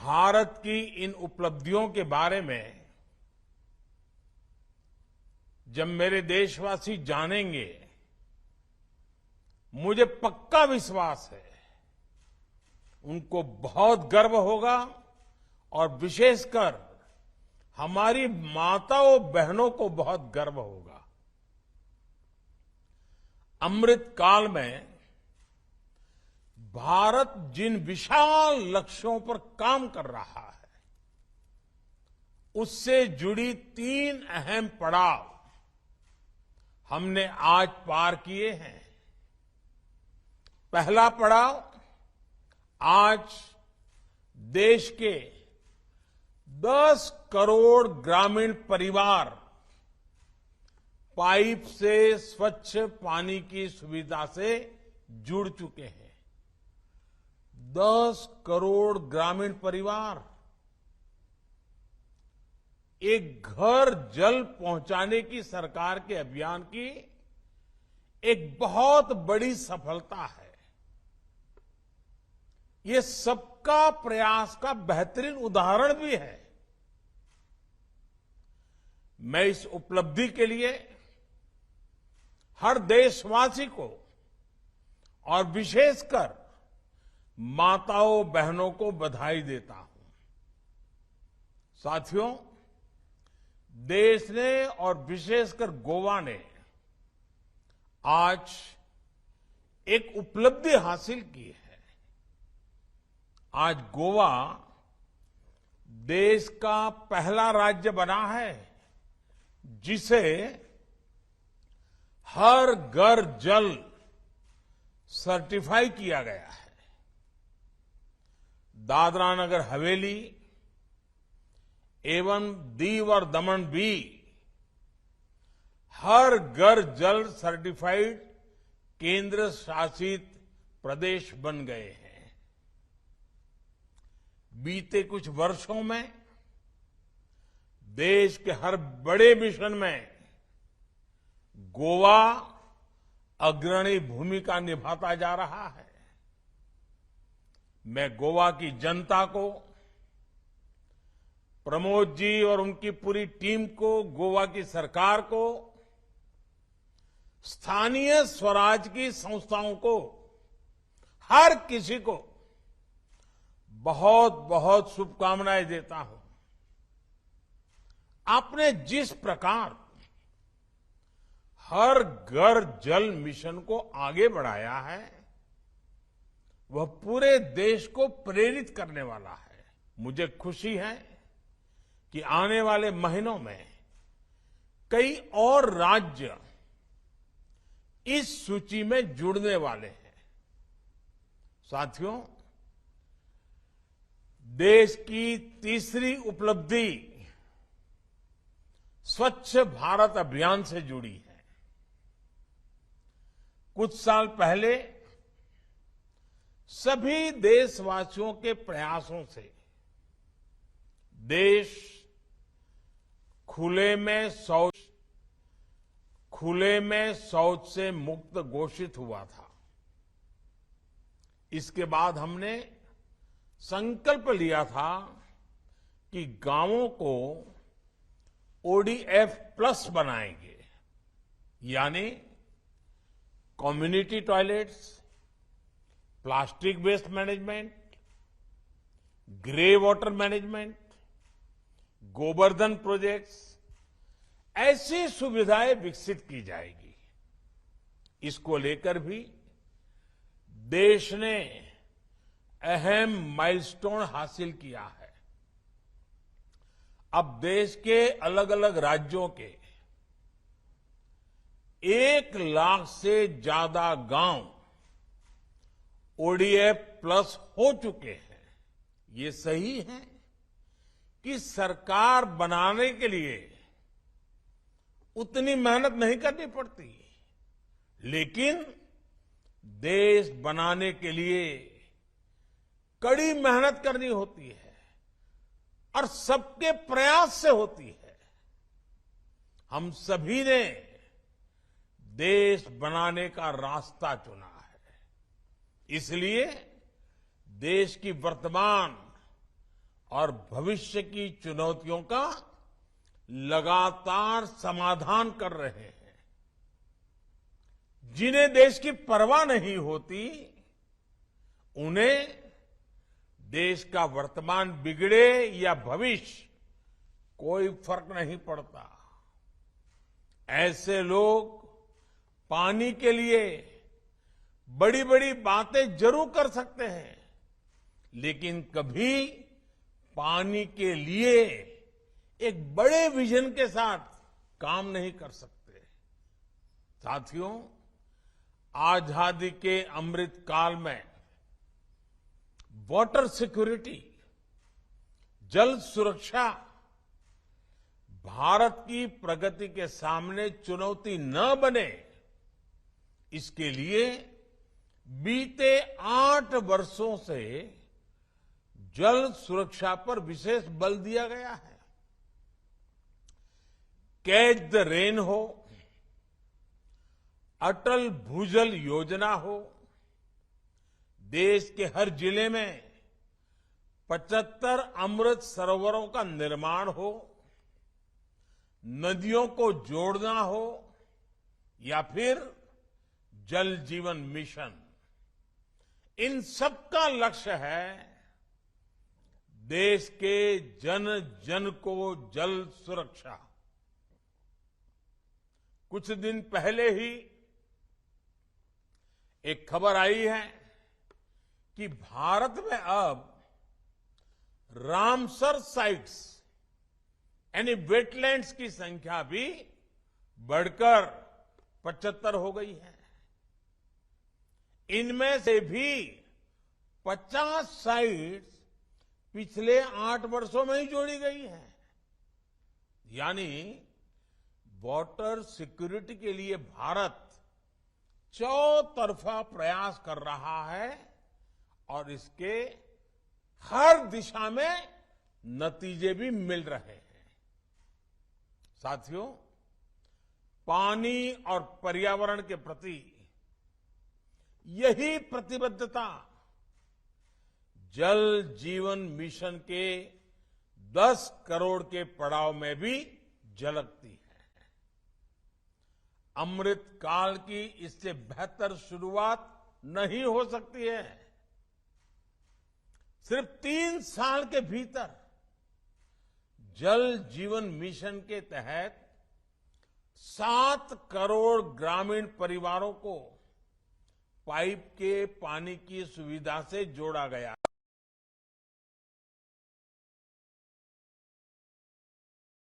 भारत की इन उपलब्धियों के बारे में जब मेरे देशवासी जानेंगे, मुझे पक्का विश्वास है उनको बहुत गर्व होगा और विशेषकर हमारी माताओं बहनों को बहुत गर्व होगा। अमृत काल में भारत जिन विशाल लक्ष्यों पर काम कर रहा है, उससे जुड़ी 3 अहम पड़ाव हमने आज पार किए हैं। पहला पड़ाव, आज देश के 10 करोड़ ग्रामीण परिवार पाइप से स्वच्छ पानी की सुविधा से जुड़ चुके हैं। 10 करोड़ ग्रामीण परिवार एक घर जल पहुंचाने की सरकार के अभियान की एक बहुत बड़ी सफलता है। ये सबका प्रयास का बेहतरीन उदाहरण भी है। मैं इस उपलब्धि के लिए हर देशवासी को और विशेषकर माताओं बहनों को बधाई देता हूं। साथियों, देश ने और विशेषकर गोवा ने आज एक उपलब्धि हासिल की है। आज गोवा देश का पहला राज्य बना है जिसे हर घर जल सर्टिफाई किया गया है। दादरा नगर हवेली एवं दीव और दमन भी हर घर जल सर्टिफाइड केंद्र शासित प्रदेश बन गए हैं। बीते कुछ वर्षों में देश के हर बड़े मिशन में गोवा अग्रणी भूमिका निभाता जा रहा है। मैं गोवा की जनता को, प्रमोद जी और उनकी पूरी टीम को, गोवा की सरकार को, स्थानीय स्वराज की संस्थाओं को, हर किसी को बहुत बहुत शुभकामनाएं देता हूं। आपने जिस प्रकार हर घर जल मिशन को आगे बढ़ाया है, वह पूरे देश को प्रेरित करने वाला है। मुझे खुशी है कि आने वाले महीनों में कई और राज्य इस सूची में जुड़ने वाले हैं। साथियों, देश की तीसरी उपलब्धि स्वच्छ भारत अभियान से जुड़ी है। कुछ साल पहले सभी देशवासियों के प्रयासों से देश खुले में शौच से मुक्त घोषित हुआ था। इसके बाद हमने संकल्प लिया था कि गांवों को ओडीएफ प्लस बनाएंगे, यानी community toilets, plastic waste management, grey water management, Gobardhan projects, ऐसी सुविधाएं विकसित की जाएगी। इसको लेकर भी देश ने अहम माइलस्टोन हासिल किया है। अब देश के अलग अलग राज्यों के 1 लाख से ज्यादा गांव ओडीएफ प्लस हो चुके हैं। ये सही है कि सरकार बनाने के लिए उतनी मेहनत नहीं करनी पड़ती, लेकिन देश बनाने के लिए कड़ी मेहनत करनी होती है और सबके प्रयास से होती है। हम सभी ने देश बनाने का रास्ता चुना है। इसलिए देश की वर्तमान और भविष्य की चुनौतियों का लगातार समाधान कर रहे हैं। जिन्हें देश की परवाह नहीं होती, उन्हें देश का वर्तमान बिगड़े या भविष्य कोई फर्क नहीं पड़ता। ऐसे लोग पानी के लिए बड़ी बड़ी बातें जरूर कर सकते हैं, लेकिन कभी पानी के लिए एक बड़े विजन के साथ काम नहीं कर सकते। साथियों, आजादी के अमृत काल में वाटर सिक्योरिटी, जल सुरक्षा भारत की प्रगति के सामने चुनौती न बने, इसके लिए बीते 8 वर्षों से जल सुरक्षा पर विशेष बल दिया गया है। कैच द रेन हो, अटल भूजल योजना हो, देश के हर जिले में 75 अमृत सरोवरों का निर्माण हो, नदियों को जोड़ना हो, या फिर जल जीवन मिशन, इन सबका लक्ष्य है देश के जन जन को जल सुरक्षा। कुछ दिन पहले ही एक खबर आई है कि भारत में अब रामसर साइट्स यानी वेटलैंड्स की संख्या भी बढ़कर 75 हो गई है। इनमें से भी 50 साइट्स पिछले 8 वर्षों में ही जोड़ी गई है। यानी वाटर सिक्योरिटी के लिए भारत चौतरफा प्रयास कर रहा है और इसके हर दिशा में नतीजे भी मिल रहे हैं। साथियों, पानी और पर्यावरण के प्रति यही प्रतिबद्धता जल जीवन मिशन के 10 करोड़ के पड़ाव में भी झलकती है। अमृत काल की इससे बेहतर शुरुआत नहीं हो सकती है। सिर्फ 3 साल के भीतर जल जीवन मिशन के तहत 7 करोड़ ग्रामीण परिवारों को पाइप के पानी की सुविधा से जोड़ा गया।